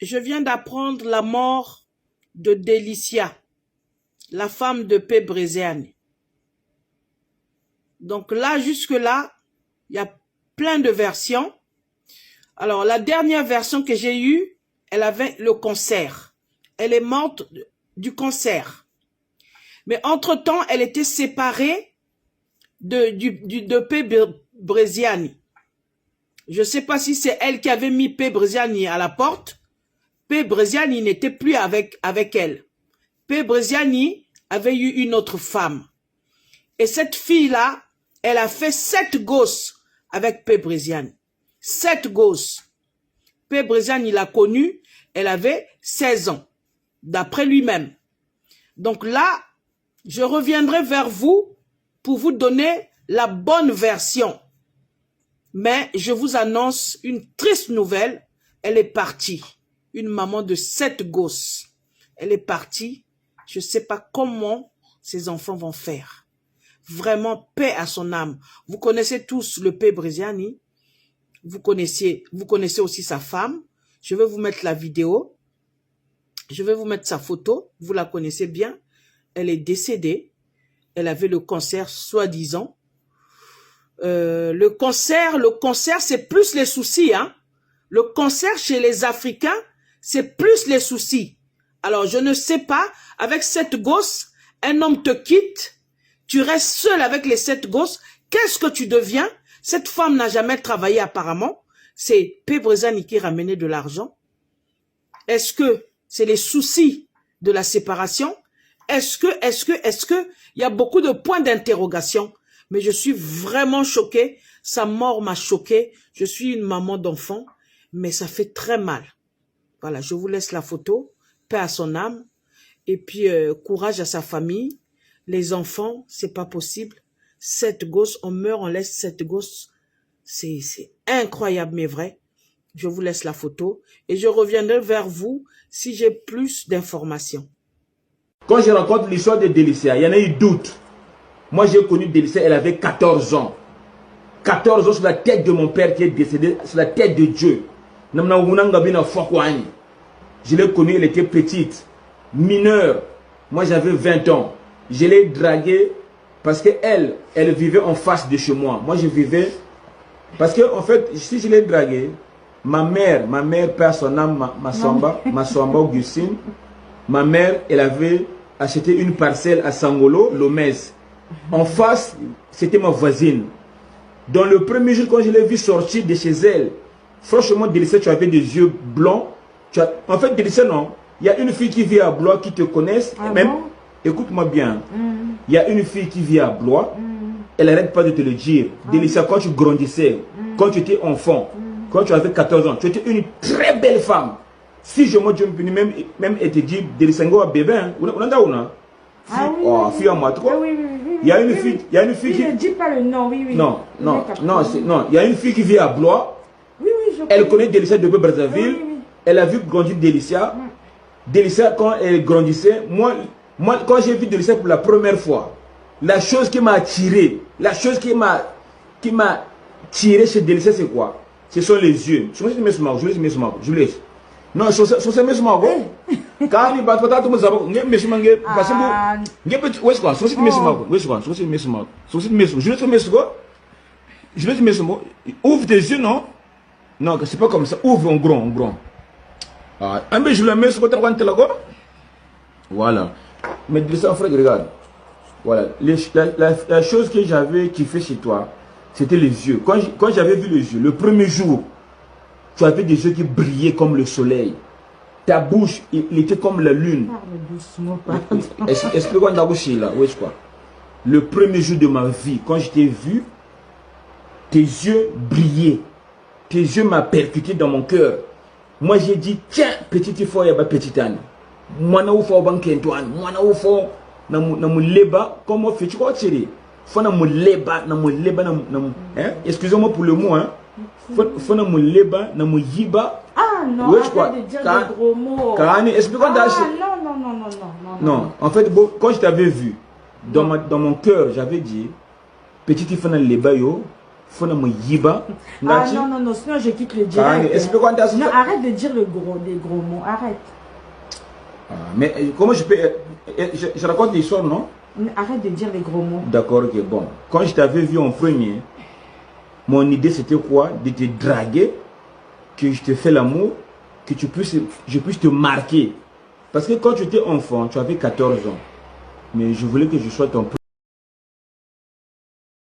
je viens d'apprendre la mort de Delicia, la femme de P. Breziani. Donc là, jusque-là, il y a plein de versions. Alors, la dernière version que j'ai eue, elle avait le cancer. Elle est morte du cancer. Mais entre-temps, elle était séparée de P. Breziani. Je ne sais pas si c'est elle qui avait mis P. Breziani à la porte. P. Breziani n'était plus avec elle. P. Breziani avait eu une autre femme. Et cette fille-là, elle a fait 7 gosses avec P. Breziani. 7 gosses. P. Breziani l'a connue, elle avait 16 ans, d'après lui-même. Donc là, je reviendrai vers vous pour vous donner la bonne version. Mais je vous annonce une triste nouvelle, elle est partie. Une maman de 7 gosses. Elle est partie. Je ne sais pas comment ses enfants vont faire. Vraiment, paix à son âme. Vous connaissez tous le P. Breziani. Vous connaissez aussi sa femme. Je vais vous mettre la vidéo. Je vais vous mettre sa photo. Vous la connaissez bien. Elle est décédée. Elle avait le cancer, soi-disant. Le cancer, c'est plus les soucis, hein. Le cancer chez les Africains, c'est plus les soucis. Alors, je ne sais pas, avec 7 gosses, un homme te quitte, tu restes seul avec les 7 gosses, qu'est-ce que tu deviens? Cette femme n'a jamais travaillé apparemment. C'est P. Breziani qui ramenait de l'argent. Est-ce que c'est les soucis de la séparation? Est-ce que, il y a beaucoup de points d'interrogation. Mais je suis vraiment choquée. Sa mort m'a choquée. Je suis une maman d'enfant, mais ça fait très mal. Voilà, je vous laisse la photo. Paix à son âme. Et puis, courage à sa famille. Les enfants, c'est pas possible. 7 gosses, on meurt, on laisse 7 gosses. C'est incroyable, mais vrai. Je vous laisse la photo. Et je reviendrai vers vous si j'ai plus d'informations. Quand je raconte l'histoire de Delicia, il y en a eu doute. Moi, j'ai connu Delicia, elle avait 14 ans. 14 ans sur la tête de mon père qui est décédé, sur la tête de Dieu. Je l'ai connue, elle était petite, mineure. Moi, j'avais 20 ans. Je l'ai draguée parce qu'elle vivait en face de chez moi. Moi, je vivais... Parce que, en fait, si je l'ai draguée, ma mère, père son âme, ma Samba Augustine, ma mère, elle avait acheté une parcelle à Sangolo, Lomez. En face, c'était ma voisine. Dans le premier jour, quand je l'ai vue sortir de chez elle, franchement, Delicia, tu avais des yeux blancs. En fait, Delicia, non. Il y a une fille qui vit à Blois qui te connaisse. Même, écoute-moi bien. Il y a une fille qui vit à Blois. Elle n'arrête pas de te le dire. Delicia, quand tu grandissais, quand tu étais enfant, quand tu avais 14 ans, tu étais une très belle femme. Si je me dis, même et te dit, Delicia, bébé, hein. Fille à moi, toi. Il y a une fille, qui... Ne dis pas le nom, Non, il y a une fille qui vit à Blois. Elle connaît Delicia depuis Brazzaville. Elle a vu grandir Delicia. Delicia, quand elle grandissait, moi, quand j'ai vu Delicia pour la première fois, la chose qui m'a attiré, qui m'a tiré chez Delicia, c'est quoi? Ce sont les yeux. Je laisse. Non, je laisse. Quand il va tout le monde, ouvre tes yeux, non? Non, c'est pas comme ça. Ouvre en grand. Mais je le mets sur votre côté là-bas. Voilà. Mais de ça, frère, regarde. Voilà. La chose que j'avais kiffé chez toi, c'était les yeux. Quand j'avais vu les yeux, le premier jour, tu avais des yeux qui brillaient comme le soleil. Ta bouche, il était comme la lune. Explique-moi ta bouche là. Oui, quoi. Le premier jour de ma vie, quand je t'ai vu, tes yeux brillaient. Tes yeux m'ont percuté dans mon cœur. Moi, j'ai dit, tiens, petite fois, il y a petite Anne. Moi, je suis banquetoine. Moi, je suis leba. Comment fais-tu quoi, Thierry? Faut na leba. Excusez-moi pour le mot, hein. Faut na leba, na yiba. Ah non, oui, arrête de dire de gros mots. Explique-moi non. En fait, quand je t'avais vu, dans mon cœur, j'avais dit, petite fille na leba yo, faut me yiba. Ah non, non, non, sinon je quitte le direct. Explique-moi. Non, arrête de dire des gros mots, arrête. Ah, mais comment je peux... Je raconte l'histoire, non? Arrête de dire les gros mots. D'accord, ok, bon. Quand je t'avais vu en premier, mon idée c'était quoi? De te draguer, que je te fais l'amour, que je puisse te marquer. Parce que quand tu étais enfant, tu avais 14 ans. Mais je voulais que je sois ton